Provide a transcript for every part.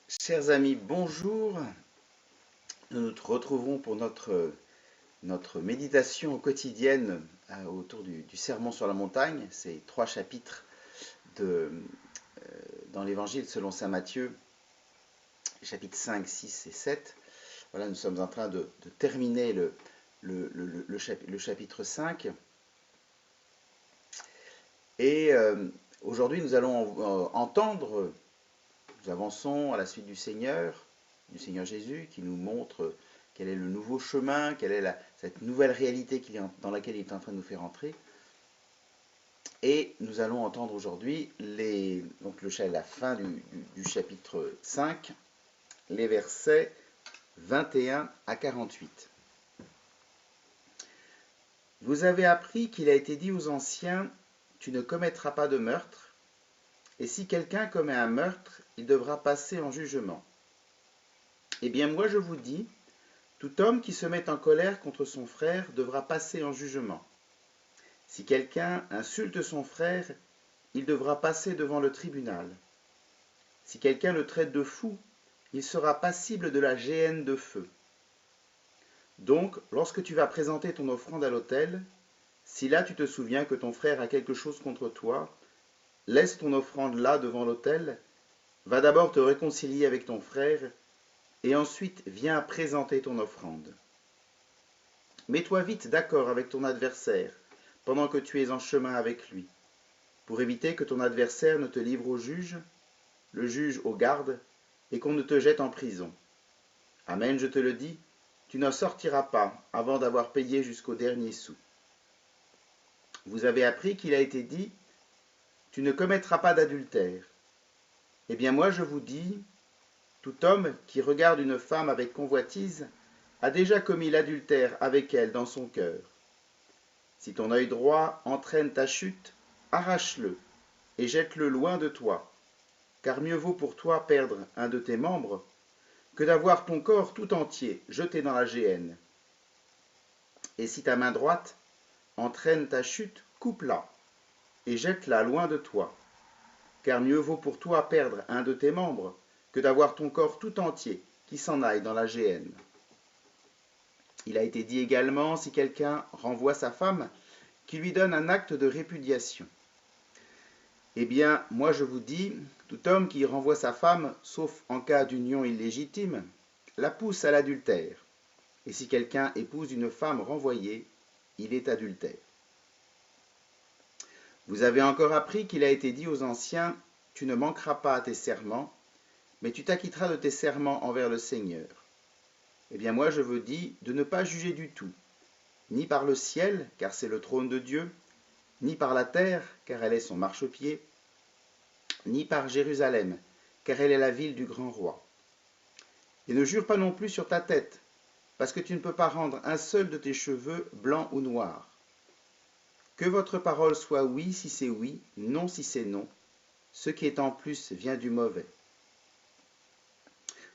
Chers amis, bonjour. Nous nous retrouverons pour notre méditation quotidienne autour du Sermon sur la montagne. Ces 3 chapitres de, dans l'Évangile selon saint Matthieu, chapitres 5, 6 et 7. Voilà, nous sommes en train de terminer le chapitre 5. Et aujourd'hui, nous allons entendre, nous avançons à la suite du Seigneur Jésus, qui nous montre quel est le nouveau chemin, quelle est cette nouvelle réalité dans laquelle il est en train de nous faire entrer. Et nous allons entendre aujourd'hui la fin du chapitre 5, les versets 21 à 48. Vous avez appris qu'il a été dit aux anciens, tu ne commettras pas de meurtre, et si quelqu'un commet un meurtre, il devra passer en jugement. Eh bien moi je vous dis, tout homme qui se met en colère contre son frère devra passer en jugement. Si quelqu'un insulte son frère, il devra passer devant le tribunal. Si quelqu'un le traite de fou, il sera passible de la géhenne de feu. Donc, lorsque tu vas présenter ton offrande à l'autel, si là tu te souviens que ton frère a quelque chose contre toi, laisse ton offrande là devant l'autel, va d'abord te réconcilier avec ton frère, et ensuite viens présenter ton offrande. Mets-toi vite d'accord avec ton adversaire, pendant que tu es en chemin avec lui, pour éviter que ton adversaire ne te livre au juge, le juge aux gardes, et qu'on ne te jette en prison. Amen, je te le dis, tu n'en sortiras pas avant d'avoir payé jusqu'au dernier sou. Vous avez appris qu'il a été dit, tu ne commettras pas d'adultère. Eh bien moi je vous dis, tout homme qui regarde une femme avec convoitise a déjà commis l'adultère avec elle dans son cœur. Si ton œil droit entraîne ta chute, arrache-le et jette-le loin de toi, car mieux vaut pour toi perdre un de tes membres que d'avoir ton corps tout entier jeté dans la géhenne. Et si ta main droite entraîne ta chute, coupe-la et jette-la loin de toi, car mieux vaut pour toi perdre un de tes membres que d'avoir ton corps tout entier qui s'en aille dans la géhenne. Il a été dit également, si quelqu'un renvoie sa femme, qu'il lui donne un acte de répudiation. Eh bien, moi je vous dis, tout homme qui renvoie sa femme, sauf en cas d'union illégitime, la pousse à l'adultère. Et si quelqu'un épouse une femme renvoyée, il est adultère. Vous avez encore appris qu'il a été dit aux anciens, tu ne manqueras pas à tes serments, mais tu t'acquitteras de tes serments envers le Seigneur. Eh bien moi je vous dis de ne pas juger du tout, ni par le ciel, car c'est le trône de Dieu, ni par la terre, car elle est son marchepied, ni par Jérusalem, car elle est la ville du grand roi. Et ne jure pas non plus sur ta tête, parce que tu ne peux pas rendre un seul de tes cheveux blanc ou noir. Que votre parole soit oui si c'est oui, non si c'est non. Ce qui est en plus vient du mauvais.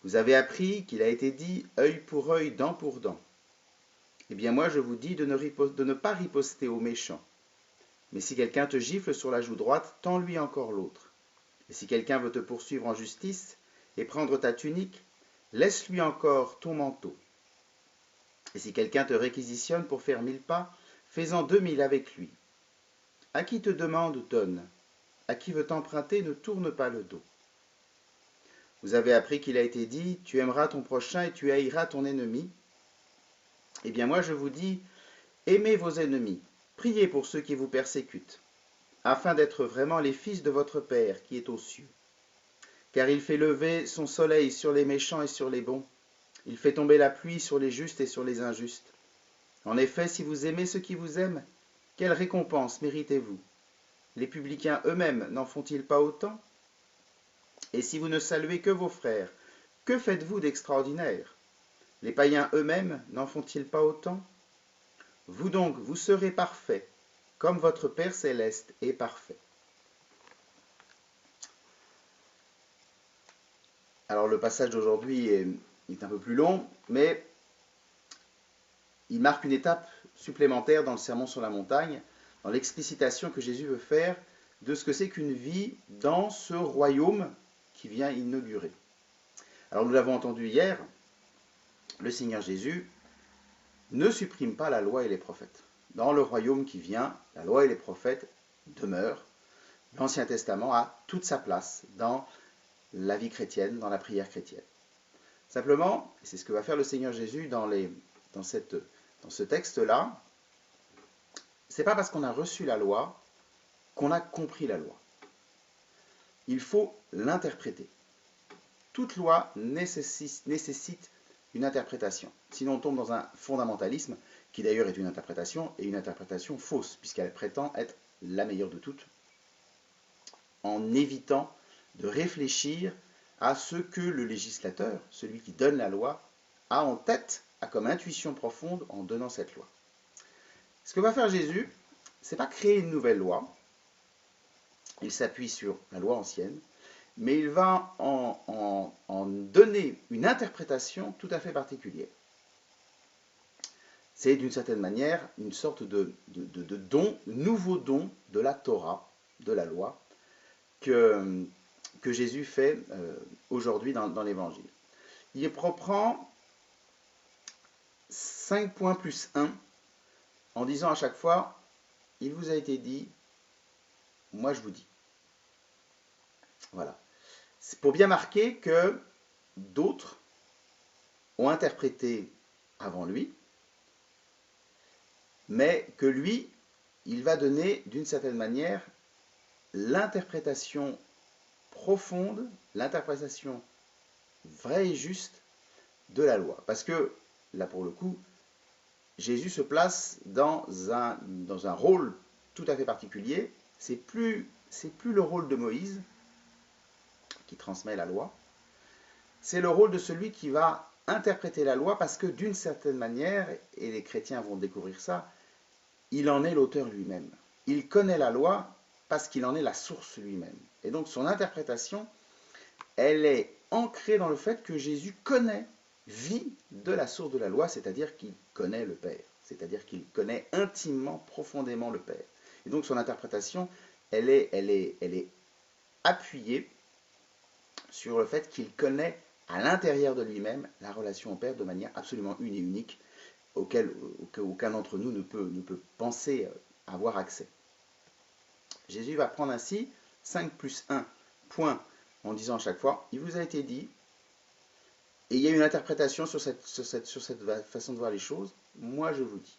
Vous avez appris qu'il a été dit œil pour œil, dent pour dent. Eh bien moi je vous dis de ne pas riposter aux méchants. Mais si quelqu'un te gifle sur la joue droite, tends-lui encore l'autre. Et si quelqu'un veut te poursuivre en justice et prendre ta tunique, laisse-lui encore ton manteau. Et si quelqu'un te réquisitionne pour faire 1000 pas, fais-en 2000 avec lui. À qui te demande, donne. À qui veut t'emprunter, ne tourne pas le dos. Vous avez appris qu'il a été dit, tu aimeras ton prochain et tu haïras ton ennemi. Eh bien moi je vous dis, aimez vos ennemis, priez pour ceux qui vous persécutent, afin d'être vraiment les fils de votre Père qui est aux cieux. Car il fait lever son soleil sur les méchants et sur les bons, il fait tomber la pluie sur les justes et sur les injustes. En effet, si vous aimez ceux qui vous aiment, quelle récompense méritez-vous? Les publicains eux-mêmes n'en font-ils pas autant? Et si vous ne saluez que vos frères, que faites-vous d'extraordinaire? Les païens eux-mêmes n'en font-ils pas autant? Vous donc, vous serez parfaits, comme votre Père céleste est parfait. Alors le passage d'aujourd'hui est un peu plus long, mais il marque une étape supplémentaire dans le Sermon sur la montagne, dans l'explicitation que Jésus veut faire de ce que c'est qu'une vie dans ce royaume qui vient inaugurer. Alors nous l'avons entendu hier, le Seigneur Jésus ne supprime pas la loi et les prophètes. Dans le royaume qui vient, la loi et les prophètes demeurent. L'Ancien Testament a toute sa place dans la vie chrétienne, dans la prière chrétienne. Simplement, et c'est ce que va faire le Seigneur Jésus dans ce texte-là, c'est pas parce qu'on a reçu la loi qu'on a compris la loi. Il faut l'interpréter. Toute loi nécessite une interprétation. Sinon on tombe dans un fondamentalisme, qui d'ailleurs est une interprétation, et une interprétation fausse, puisqu'elle prétend être la meilleure de toutes, en évitant de réfléchir à ce que le législateur, celui qui donne la loi, a en tête, a comme intuition profonde en donnant cette loi. Ce que va faire Jésus, c'est pas créer une nouvelle loi, il s'appuie sur la loi ancienne, mais il va en donner une interprétation tout à fait particulière. C'est d'une certaine manière une sorte de don, nouveau don de la Torah, de la loi, que Jésus fait aujourd'hui dans l'Évangile. Il reprend 5 points plus 1 en disant à chaque fois, il vous a été dit, moi je vous dis. Voilà. C'est pour bien marquer que d'autres ont interprété avant lui, mais que lui, il va donner d'une certaine manière l'interprétation profonde, l'interprétation vraie et juste de la loi. Parce que, là pour le coup, Jésus se place dans un rôle tout à fait particulier. C'est plus le rôle de Moïse qui transmet la loi, c'est le rôle de celui qui va interpréter la loi parce que d'une certaine manière, et les chrétiens vont découvrir ça, il en est l'auteur lui-même. Il connaît la loi parce qu'il en est la source lui-même. Et donc son interprétation, elle est ancrée dans le fait que Jésus connaît, vit de la source de la loi, c'est-à-dire qu'il connaît le Père, c'est-à-dire qu'il connaît intimement, profondément le Père. Et donc son interprétation, elle est appuyée sur le fait qu'il connaît à l'intérieur de lui-même la relation au Père de manière absolument une et unique, auquel aucun d'entre nous ne peut penser avoir accès. Jésus va prendre ainsi 5 plus 1 points en disant à chaque fois, il vous a été dit, et il y a une interprétation sur cette façon de voir les choses, moi je vous dis.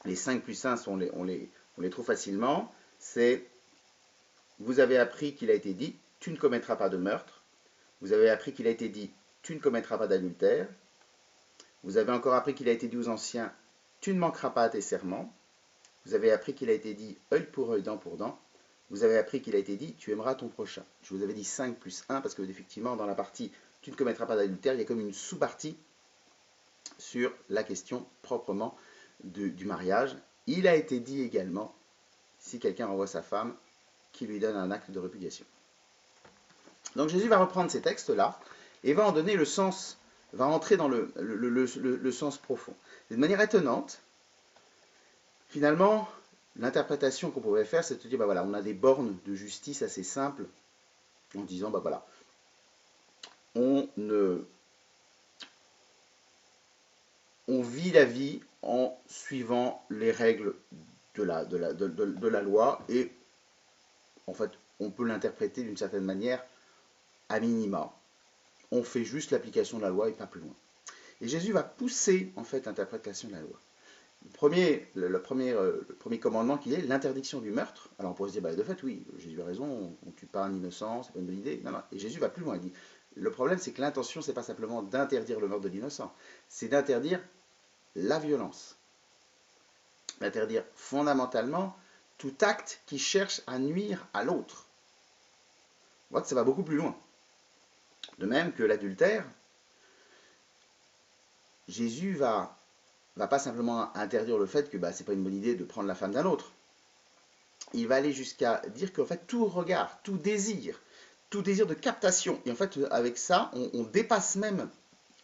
Les 5 plus 1, on les trouve facilement, c'est, vous avez appris qu'il a été dit, tu ne commettras pas de meurtre, vous avez appris qu'il a été dit, tu ne commettras pas d'adultère, vous avez encore appris qu'il a été dit aux anciens, tu ne manqueras pas à tes serments, vous avez appris qu'il a été dit, œil pour œil, dent pour dent, vous avez appris qu'il a été dit, tu aimeras ton prochain. Je vous avais dit 5 plus 1, parce que effectivement, dans la partie, tu ne commettras pas d'adultère, il y a comme une sous-partie sur la question proprement du mariage. Il a été dit également, si quelqu'un renvoie sa femme, qu'il lui donne un acte de répudiation. Donc Jésus va reprendre ces textes-là, et va en donner le sens, va entrer dans le sens profond. De manière étonnante, finalement, l'interprétation qu'on pourrait faire, c'est de dire, bah voilà, on a des bornes de justice assez simples, en disant, bah voilà, on vit la vie en suivant les règles de la loi, et en fait, on peut l'interpréter d'une certaine manière à minima. On fait juste l'application de la loi et pas plus loin. Et Jésus va pousser, en fait, l'interprétation de la loi. Le premier commandement qu'il est l'interdiction du meurtre. Alors on pourrait se dire, bah, de fait, oui, Jésus a raison, on ne tue pas un innocent, c'est pas une bonne idée. Non, non. Et Jésus va plus loin. Il dit, le problème, c'est que l'intention, c'est pas simplement d'interdire le meurtre de l'innocent, c'est d'interdire la violence. D'interdire fondamentalement tout acte qui cherche à nuire à l'autre. On voit que ça va beaucoup plus loin. De même que l'adultère, Jésus va pas simplement interdire le fait que bah, c'est pas une bonne idée de prendre la femme d'un autre. Il va aller jusqu'à dire qu'en fait tout regard, tout désir de captation, et en fait avec ça on dépasse même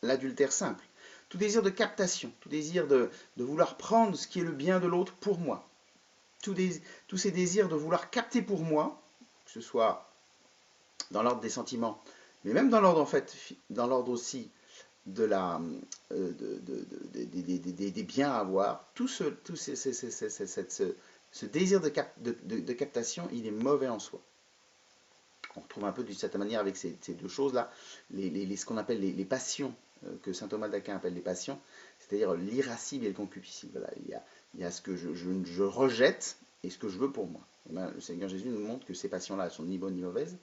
l'adultère simple, tout désir de captation, tout désir de vouloir prendre ce qui est le bien de l'autre pour moi, tous ces désirs de vouloir capter pour moi, que ce soit dans l'ordre des sentiments Mais même dans l'ordre, en fait, dans l'ordre aussi de la, des biens à avoir, ce désir de captation, il est mauvais en soi. On retrouve un peu d'une certaine manière avec ces deux choses-là, ce qu'on appelle les passions, que saint Thomas d'Aquin appelle les passions, c'est-à-dire l'irascible et le concupiscible. Voilà, il y a ce que je rejette et ce que je veux pour moi. Et bien, le Seigneur Jésus nous montre que ces passions-là sont ni bonnes ni mauvaises,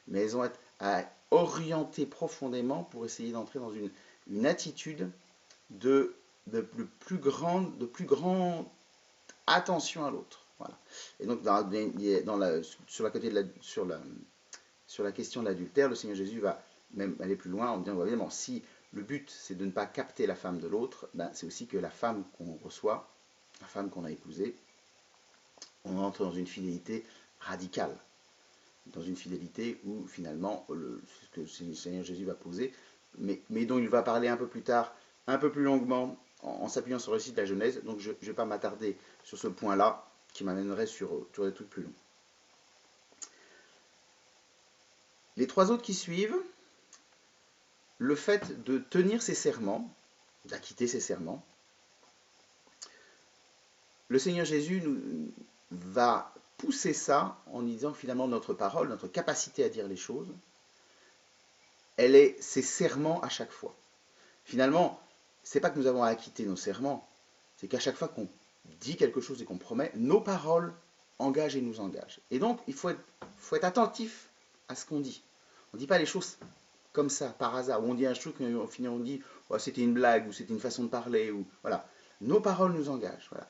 mais elles ont à orienter profondément pour essayer d'entrer dans une attitude de plus grande attention à l'autre. Voilà. Et donc, sur la question de l'adultère, le Seigneur Jésus va même aller plus loin en disant, évidemment, si le but c'est de ne pas capter la femme de l'autre, ben, c'est aussi que la femme qu'on reçoit, la femme qu'on a épousée, on entre dans une fidélité radicale, dans une fidélité où finalement, ce que le Seigneur Jésus va poser, mais dont il va parler un peu plus tard, un peu plus longuement, en s'appuyant sur le récit de la Genèse. Donc je ne vais pas m'attarder sur ce point-là, qui m'amènerait sur des trucs plus longs. Les trois autres qui suivent, le fait de tenir ses serments, d'acquitter ses serments, le Seigneur Jésus va pousser ça en disant finalement notre parole, notre capacité à dire les choses, elle est ses serments à chaque fois. Finalement, c'est pas que nous avons à acquitter nos serments, c'est qu'à chaque fois qu'on dit quelque chose et qu'on promet, nos paroles engagent et nous engagent. Et donc, il faut être attentif à ce qu'on dit. On ne dit pas les choses comme ça, par hasard, ou on dit un truc, et au final on dit oh, c'était une blague, ou c'était une façon de parler, ou voilà. Nos paroles nous engagent. Voilà.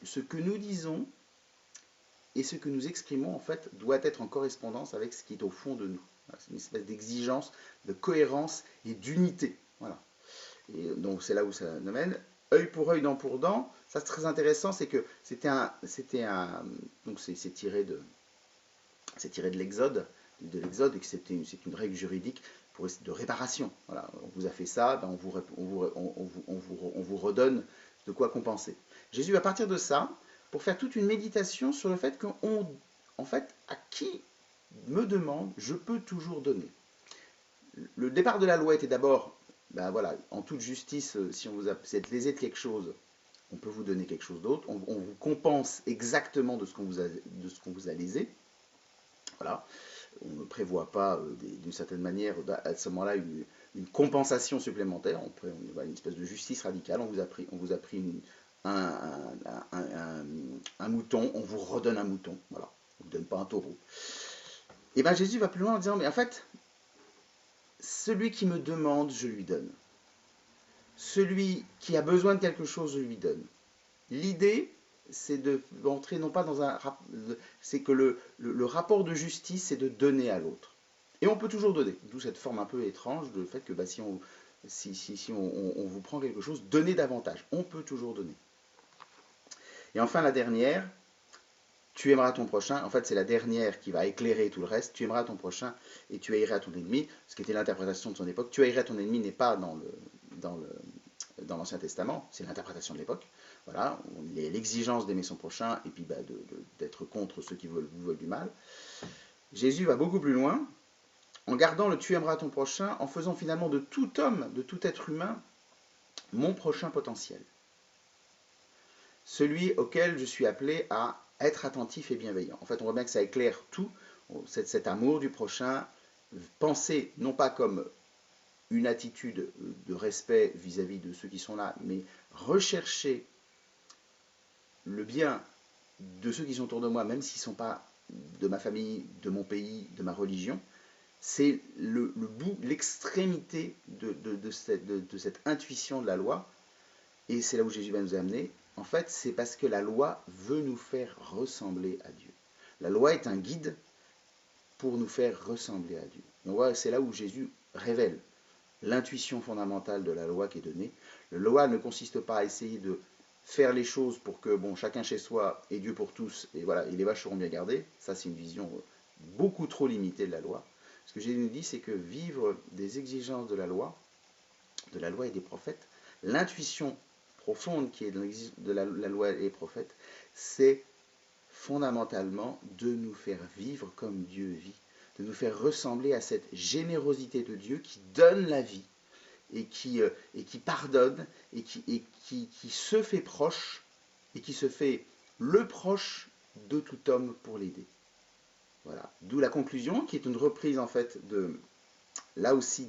Ce que nous disons et ce que nous exprimons, en fait, doit être en correspondance avec ce qui est au fond de nous. Voilà. C'est une espèce d'exigence, de cohérence et d'unité. Voilà. Et donc c'est là où ça nous mène. Œil pour œil, dent pour dent. Ça c'est très intéressant, c'est que donc c'est tiré de l'Exode, et que c'est une règle juridique de réparation. Voilà, on vous a fait ça, ben on vous redonne de quoi compenser. Jésus, à partir de ça, pour faire toute une méditation sur le fait en fait, à qui me demande, je peux toujours donner. Le départ de la loi était d'abord, ben voilà, en toute justice, si vous êtes lésé de quelque chose, on peut vous donner quelque chose d'autre, on vous compense exactement de ce qu'on vous a lésé. Voilà. On ne prévoit pas d'une certaine manière à ce moment-là une compensation supplémentaire. On a une espèce de justice radicale. On vous a pris un mouton, on vous redonne un mouton. Voilà. On ne vous donne pas un taureau. Et bien Jésus va plus loin en disant, mais en fait, celui qui me demande, je lui donne. Celui qui a besoin de quelque chose, je lui donne. L'idée, c'est d'entrer non pas dans c'est que le rapport de justice, c'est de donner à l'autre. Et on peut toujours donner, d'où cette forme un peu étrange de fait que bah, si on vous prend quelque chose, donnez davantage. On peut toujours donner. Et enfin la dernière, tu aimeras ton prochain. En fait, c'est la dernière qui va éclairer tout le reste. Tu aimeras ton prochain et tu haïras ton ennemi. Ce qui était l'interprétation de son époque. Tu haïras ton ennemi n'est pas dans l'Ancien Testament, c'est l'interprétation de l'époque. Voilà, l'exigence d'aimer son prochain et puis bah, d'être contre ceux qui vous veulent du mal. Jésus va beaucoup plus loin en gardant le tu aimeras ton prochain, en faisant finalement de tout homme, de tout être humain, mon prochain potentiel. Celui auquel je suis appelé à être attentif et bienveillant. En fait, on voit bien que ça éclaire tout, cet amour du prochain, penser non pas comme une attitude de respect vis-à-vis de ceux qui sont là, mais rechercher le bien de ceux qui sont autour de moi, même s'ils ne sont pas de ma famille, de mon pays, de ma religion, c'est le bout, l'extrémité de cette intuition de la loi, et c'est là où Jésus va nous amener. En fait, c'est parce que la loi veut nous faire ressembler à Dieu. La loi est un guide pour nous faire ressembler à Dieu. Donc c'est là où Jésus révèle l'intuition fondamentale de la loi qui est donnée. La loi ne consiste pas à essayer de faire les choses pour que bon, chacun chez soi ait Dieu pour tous, et voilà, et les vaches seront bien gardées. Ça, c'est une vision beaucoup trop limitée de la loi. Ce que Jésus nous dit, c'est que vivre des exigences de la loi et des prophètes, l'intuition profonde qui est de la loi et des prophètes, c'est fondamentalement de nous faire vivre comme Dieu vit, de nous faire ressembler à cette générosité de Dieu qui donne la vie et qui pardonne et qui se fait proche et qui se fait le proche de tout homme pour l'aider. Voilà. D'où la conclusion qui est une reprise en fait là aussi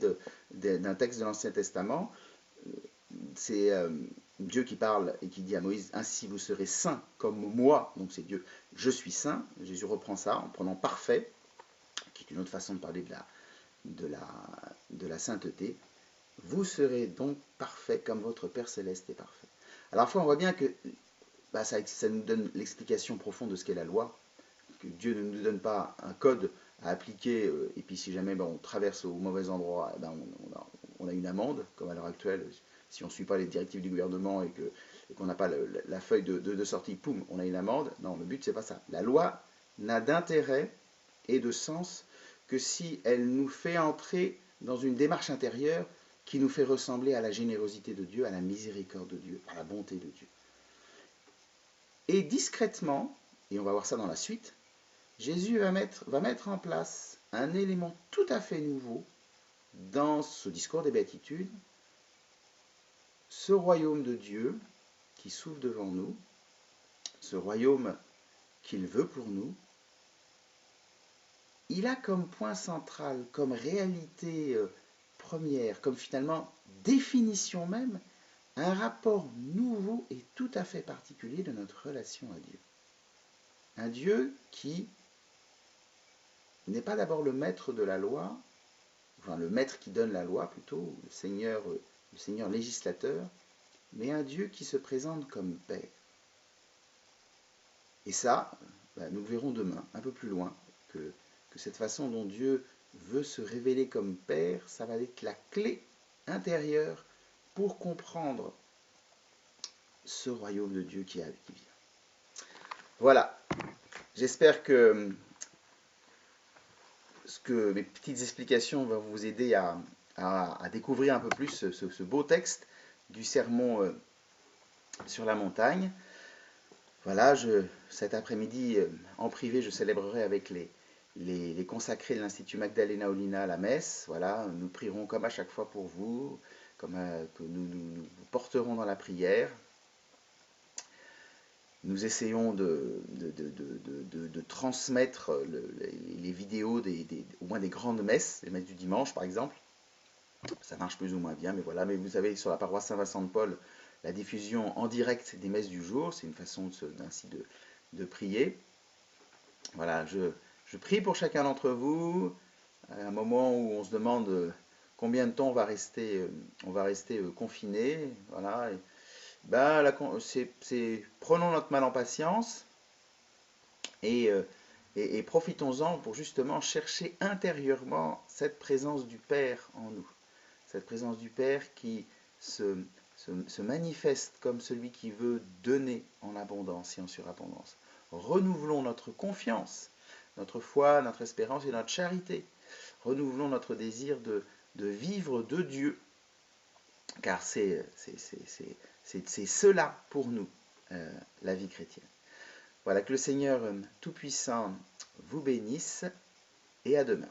d'un texte de l'Ancien Testament. C'est Dieu qui parle et qui dit à Moïse, ainsi vous serez saints comme moi, donc c'est Dieu, je suis saint. Jésus reprend ça en prenant parfait, qui est une autre façon de parler de la sainteté. Vous serez donc parfaits comme votre Père Céleste est parfait. Alors, on voit bien que ça nous donne l'explication profonde de ce qu'est la loi, que Dieu ne nous donne pas un code à appliquer, et puis si jamais on traverse au mauvais endroit, on a une amende, comme à l'heure actuelle, si on ne suit pas les directives du gouvernement et qu'on n'a pas la feuille de sortie, poum, on a une amende. Non, le but, c'est pas ça. La loi n'a d'intérêt et de sens que si elle nous fait entrer dans une démarche intérieure qui nous fait ressembler à la générosité de Dieu, à la miséricorde de Dieu, à la bonté de Dieu. Et discrètement, et on va voir ça dans la suite, Jésus va mettre en place un élément tout à fait nouveau dans ce discours des béatitudes, ce royaume de Dieu qui s'ouvre devant nous, ce royaume qu'il veut pour nous. Il a comme point central, comme réalité première, comme finalement définition même, un rapport nouveau et tout à fait particulier de notre relation à Dieu. Un Dieu qui n'est pas d'abord le maître de la loi, enfin le maître qui donne la loi plutôt, le Seigneur législateur, mais un Dieu qui se présente comme Père. Et ça, nous le verrons demain, un peu plus loin, que cette façon dont Dieu veut se révéler comme Père, ça va être la clé intérieure pour comprendre ce royaume de Dieu qui vient. Voilà, j'espère que mes petites explications vont vous aider à découvrir un peu plus ce beau texte du sermon sur la montagne. Voilà, cet après-midi, en privé, je célébrerai avec les consacrés de l'Institut Magdalena Olina la messe. Voilà, nous prierons comme à chaque fois pour vous, que nous porterons dans la prière. Nous essayons de transmettre les vidéos au moins des grandes messes, les messes du dimanche par exemple. Ça marche plus ou moins bien, mais voilà. Mais vous avez sur la paroisse Saint-Vincent-de-Paul la diffusion en direct des messes du jour. C'est une façon ainsi de prier. Voilà, je prie pour chacun d'entre vous. À un moment où on se demande combien de temps on va rester confiné. Voilà. Prenons notre mal en patience et profitons-en pour justement chercher intérieurement cette présence du Père en nous. Cette présence du Père qui se manifeste comme celui qui veut donner en abondance et en surabondance. Renouvelons notre confiance, notre foi, notre espérance et notre charité. Renouvelons notre désir de vivre de Dieu, car c'est cela pour nous, la vie chrétienne. Voilà, que le Seigneur Tout-Puissant vous bénisse et à demain.